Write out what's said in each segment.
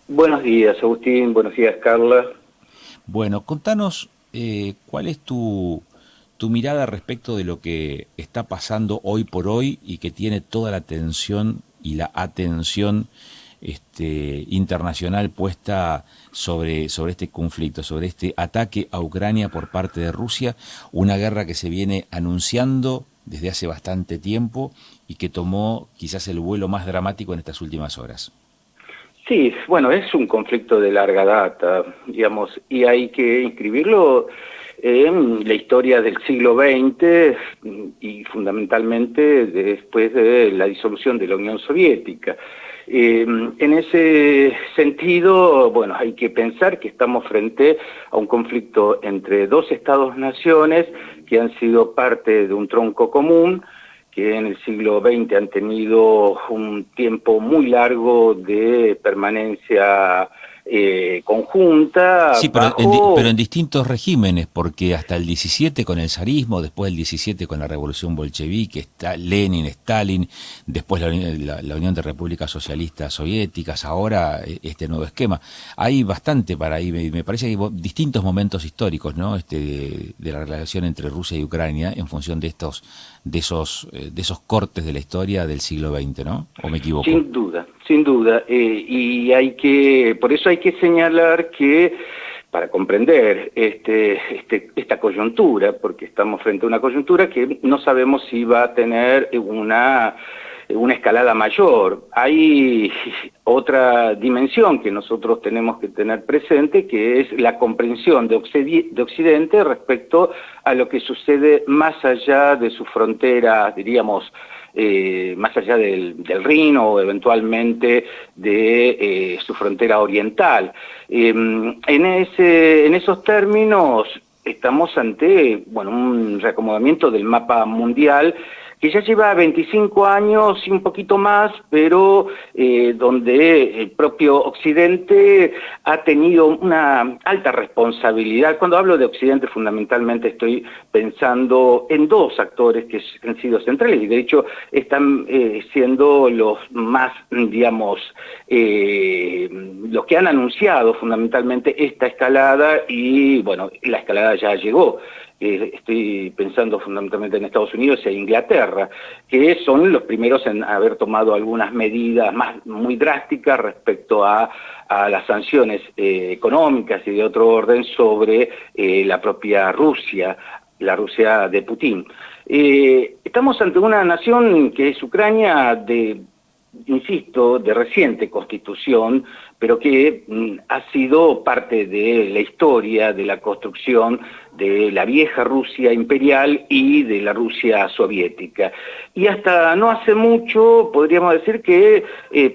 Buenos días, Agustín. Buenos días, Carla. Bueno, contanos cuál es tu mirada respecto de lo que está pasando hoy por hoy y que tiene toda la atención y la atención internacional puesta sobre este conflicto, sobre este ataque a Ucrania por parte de Rusia, una guerra que se viene anunciando desde hace bastante tiempo y que tomó quizás el vuelo más dramático en estas últimas horas. Sí, bueno, es un conflicto de larga data, digamos, y hay que inscribirlo en la historia del siglo XX y fundamentalmente después de la disolución de la Unión Soviética. En ese sentido, bueno, hay que pensar que estamos frente a un conflicto entre dos estados-naciones que han sido parte de un tronco común, que en el siglo XX han tenido un tiempo muy largo de permanencia conjunta Sí, pero en bajo. distintos regímenes, porque hasta el 17 con el zarismo, después el 17 con la revolución bolchevique, está Lenin, Stalin, después la Unión de Repúblicas Socialistas Soviéticas, ahora este nuevo esquema. Hay bastante para ahí, me parece que hay distintos momentos históricos, ¿no? De la relación entre Rusia y Ucrania en función de esos cortes de la historia del siglo XX, ¿no? ¿O me equivoco? Sin duda, sin duda, por eso hay que señalar que para comprender esta coyuntura, porque estamos frente a una coyuntura que no sabemos si va a tener una escalada mayor. Hay otra dimensión que nosotros tenemos que tener presente, que es la comprensión de Occidente respecto a lo que sucede más allá de sus fronteras, diríamos, más allá del Rin o eventualmente de su frontera oriental. En esos términos estamos ante, bueno, un reacomodamiento del mapa mundial que ya lleva 25 años y un poquito más, pero donde el propio Occidente ha tenido una alta responsabilidad. Cuando hablo de Occidente, fundamentalmente estoy pensando en dos actores que han sido centrales y de hecho están siendo los más, digamos, los que han anunciado fundamentalmente esta escalada y, bueno, la escalada ya llegó. Estoy pensando fundamentalmente en Estados Unidos e Inglaterra, que son los primeros en haber tomado algunas medidas muy drásticas respecto a las sanciones económicas y de otro orden sobre la propia Rusia, la Rusia de Putin. Estamos ante una nación que es Ucrania insisto, de reciente constitución, pero que ha sido parte de la historia de la construcción de la vieja Rusia imperial y de la Rusia soviética. Y hasta no hace mucho podríamos decir que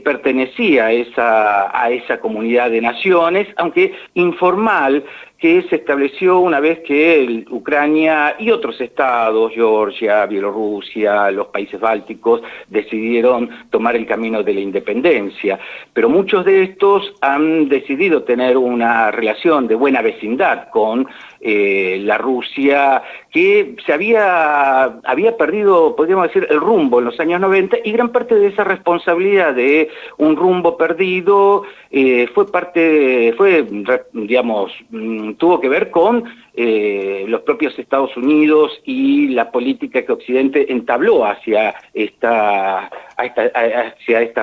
pertenecía a esa comunidad de naciones, aunque informal, que se estableció una vez que Ucrania y otros estados, Georgia, Bielorrusia, los países bálticos, decidieron tomar el camino de la independencia. Pero muchos de estos han decidido tener una relación de buena vecindad con la Rusia que había perdido, podríamos decir, el rumbo en los años 90 y gran parte de esa responsabilidad de un rumbo perdido digamos, tuvo que ver con los propios Estados Unidos y la política que Occidente entabló hacia esta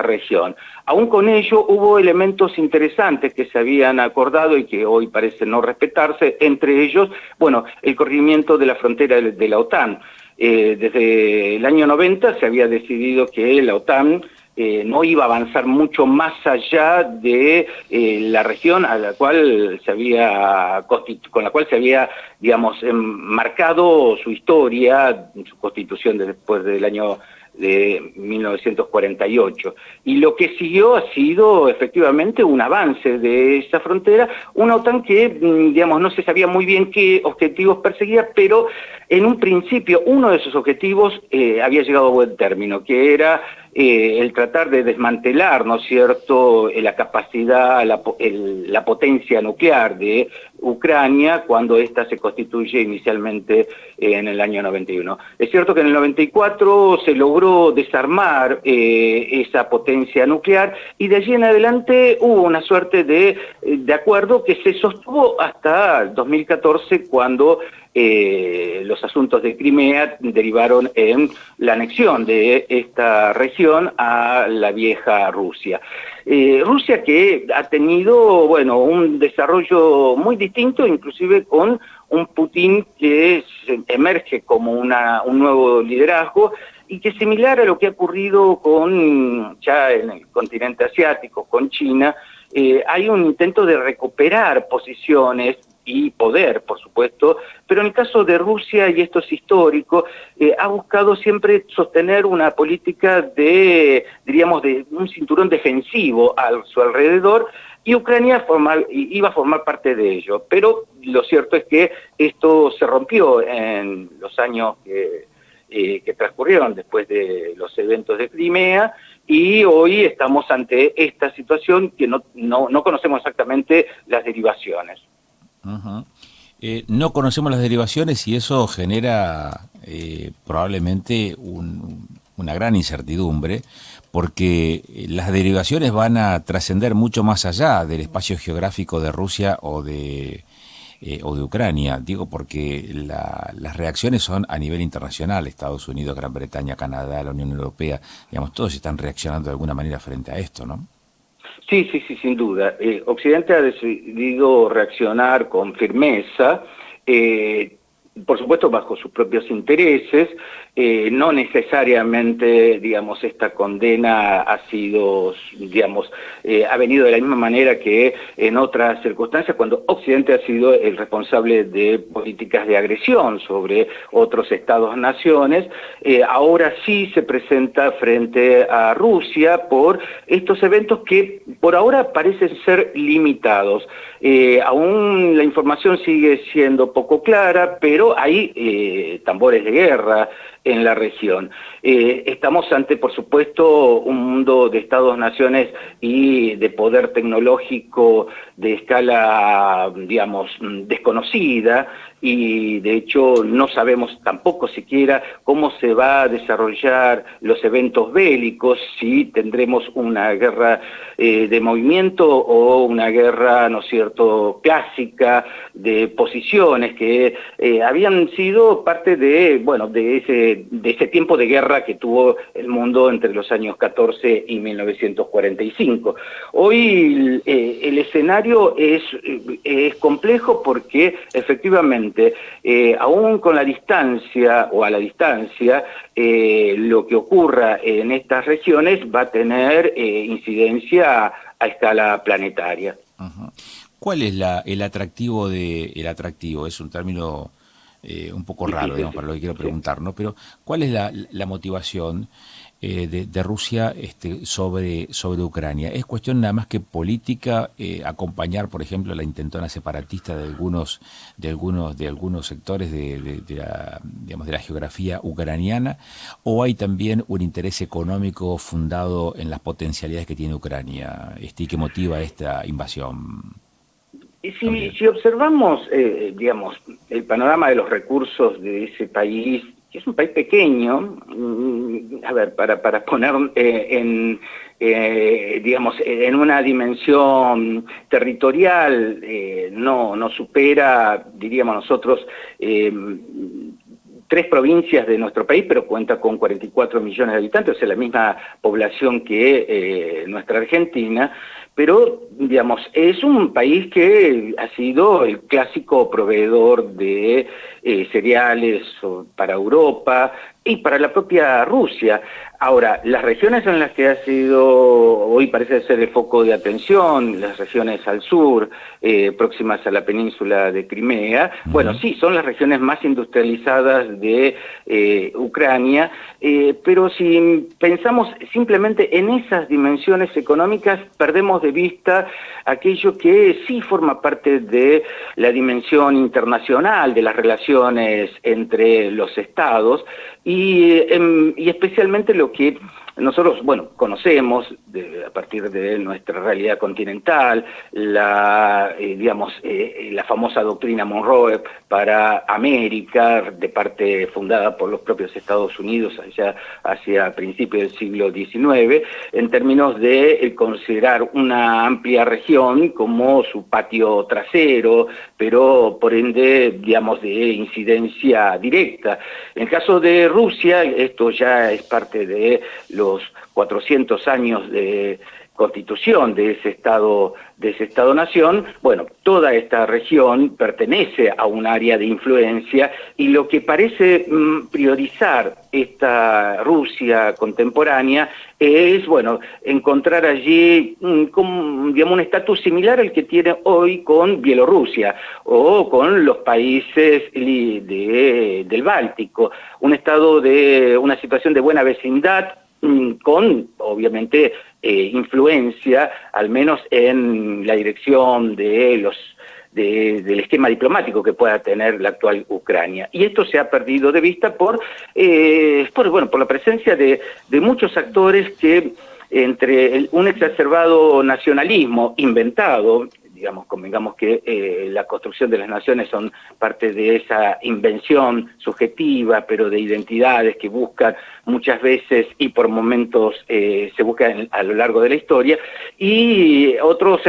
región. Aún con ello hubo elementos interesantes que se habían acordado y que hoy parecen no respetarse, entre ellos, bueno, el corrimiento de la frontera de la OTAN. Desde el año 90 se había decidido que la OTAN no iba a avanzar mucho más allá de la región a la cual con la cual se había, digamos, marcado su historia, su constitución después del año de 1948. Y lo que siguió ha sido efectivamente un avance de esa frontera, una OTAN que, digamos, no se sabía muy bien qué objetivos perseguía, pero En un principio, uno de esos objetivos había llegado a buen término, que era el tratar de desmantelar, ¿no es cierto?, la capacidad, la potencia nuclear de Ucrania cuando ésta se constituye inicialmente en el año 91. Es cierto que en el 94 se logró desarmar esa potencia nuclear y de allí en adelante hubo una suerte de acuerdo que se sostuvo hasta 2014 cuando los asuntos de Crimea derivaron en la anexión de esta región a la vieja Rusia. Rusia que ha tenido, bueno, un desarrollo muy distinto, inclusive con un Putin que emerge como un nuevo liderazgo y que similar a lo que ha ocurrido ya en el continente asiático, con China, hay un intento de recuperar posiciones y poder, por supuesto, pero en el caso de Rusia, y esto es histórico, ha buscado siempre sostener una política diríamos, de un cinturón defensivo a su alrededor, y Ucrania iba a formar parte de ello. Pero lo cierto es que esto se rompió en los años que transcurrieron después de los eventos de Crimea, y hoy estamos ante esta situación que no conocemos exactamente las derivaciones. Uh-huh. No conocemos las derivaciones y eso genera probablemente una gran incertidumbre, porque las derivaciones van a trascender mucho más allá del espacio geográfico de Rusia o de Ucrania, digo porque las reacciones son a nivel internacional. Estados Unidos, Gran Bretaña, Canadá, la Unión Europea, digamos, todos están reaccionando de alguna manera frente a esto, ¿no? Sí, sin duda. Occidente ha decidido reaccionar con firmeza, por supuesto bajo sus propios intereses. No necesariamente, digamos, esta condena ha sido, digamos, ha venido de la misma manera que en otras circunstancias, cuando Occidente ha sido el responsable de políticas de agresión sobre otros estados-naciones. Ahora sí se presenta frente a Rusia por estos eventos que por ahora parecen ser limitados. Aún la información sigue siendo poco clara, pero hay tambores de guerra en la región. Estamos ante, por supuesto, un mundo de estados-naciones y de poder tecnológico de escala, digamos, desconocida, y de hecho no sabemos tampoco siquiera cómo se va a desarrollar los eventos bélicos, si tendremos una guerra de movimiento o una guerra, ¿no es cierto?, clásica de posiciones que habían sido parte de ese tiempo de guerra que tuvo el mundo entre los años 14 y 1945. Hoy el escenario es complejo porque efectivamente, aún con la distancia o a la distancia, lo que ocurra en estas regiones va a tener incidencia a escala planetaria. Uh-huh. ¿Cuál es el atractivo el atractivo? Es un término un poco raro, digamos, para lo que quiero preguntar, ¿no? Pero ¿cuál es la motivación de Rusia sobre Ucrania? ¿Es cuestión nada más que política, acompañar, por ejemplo, la intentona separatista de algunos sectores de la geografía ucraniana, o hay también un interés económico fundado en las potencialidades que tiene Ucrania y que motiva esta invasión? Si observamos, digamos, el panorama de los recursos de ese país, que es un país pequeño, a ver, para poner digamos, en una dimensión territorial, no supera, diríamos nosotros, 3 provincias de nuestro país, pero cuenta con 44 millones de habitantes, o sea, la misma población que nuestra Argentina, pero, digamos, es un país que ha sido el clásico proveedor de cereales para Europa y para la propia Rusia. Ahora, las regiones en las que ha sido, hoy parece ser el foco de atención, las regiones al sur, próximas a la península de Crimea, bueno, sí, son las regiones más industrializadas de Ucrania, pero si pensamos simplemente en esas dimensiones económicas, perdemos de vista aquello que sí forma parte de la dimensión internacional de las relaciones entre los estados y especialmente lo que nosotros, bueno, conocemos a partir de nuestra realidad continental, la famosa doctrina Monroe para América, fundada por los propios Estados Unidos allá hacia principios del siglo XIX, en términos de considerar una amplia región como su patio trasero, pero por ende, digamos, de incidencia directa. En el caso de Rusia, esto ya es parte de los 400 años de constitución de ese Estado-nación, bueno, toda esta región pertenece a un área de influencia y lo que parece priorizar esta Rusia contemporánea es, bueno, encontrar allí un estatus similar al que tiene hoy con Bielorrusia o con los países del Báltico, una situación de buena vecindad, con, obviamente, influencia, al menos en la dirección del esquema diplomático que pueda tener la actual Ucrania. Y esto se ha perdido de vista por la presencia de muchos actores que, entre un exacerbado nacionalismo inventado, digamos, convengamos que la construcción de las naciones son parte de esa invención subjetiva, pero de identidades que buscan muchas veces y por momentos se buscan a lo largo de la historia, y otros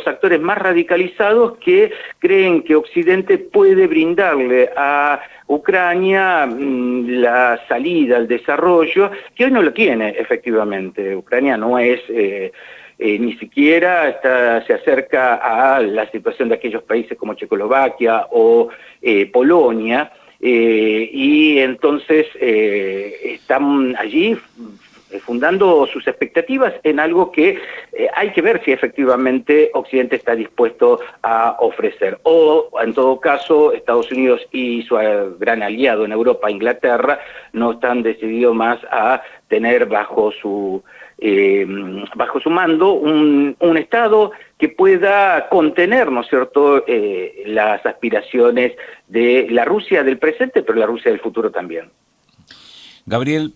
actores más radicalizados que creen que Occidente puede brindarle a Ucrania la salida al desarrollo, que hoy no lo tiene efectivamente. Ucrania no es ni siquiera se acerca a la situación de aquellos países como Checoslovaquia o Polonia, y entonces están allí fundando sus expectativas en algo que hay que ver si efectivamente Occidente está dispuesto a ofrecer. O, en todo caso, Estados Unidos y su gran aliado en Europa, Inglaterra, no están decididos más a tener bajo su mando un Estado que pueda contener, ¿no es cierto?, las aspiraciones de la Rusia del presente, pero la Rusia del futuro también. Gabriel,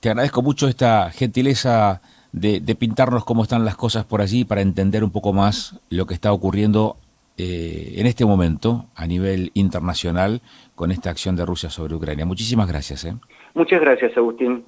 te agradezco mucho esta gentileza de pintarnos cómo están las cosas por allí para entender un poco más lo que está ocurriendo en este momento a nivel internacional con esta acción de Rusia sobre Ucrania. Muchísimas gracias. Muchas gracias, Agustín.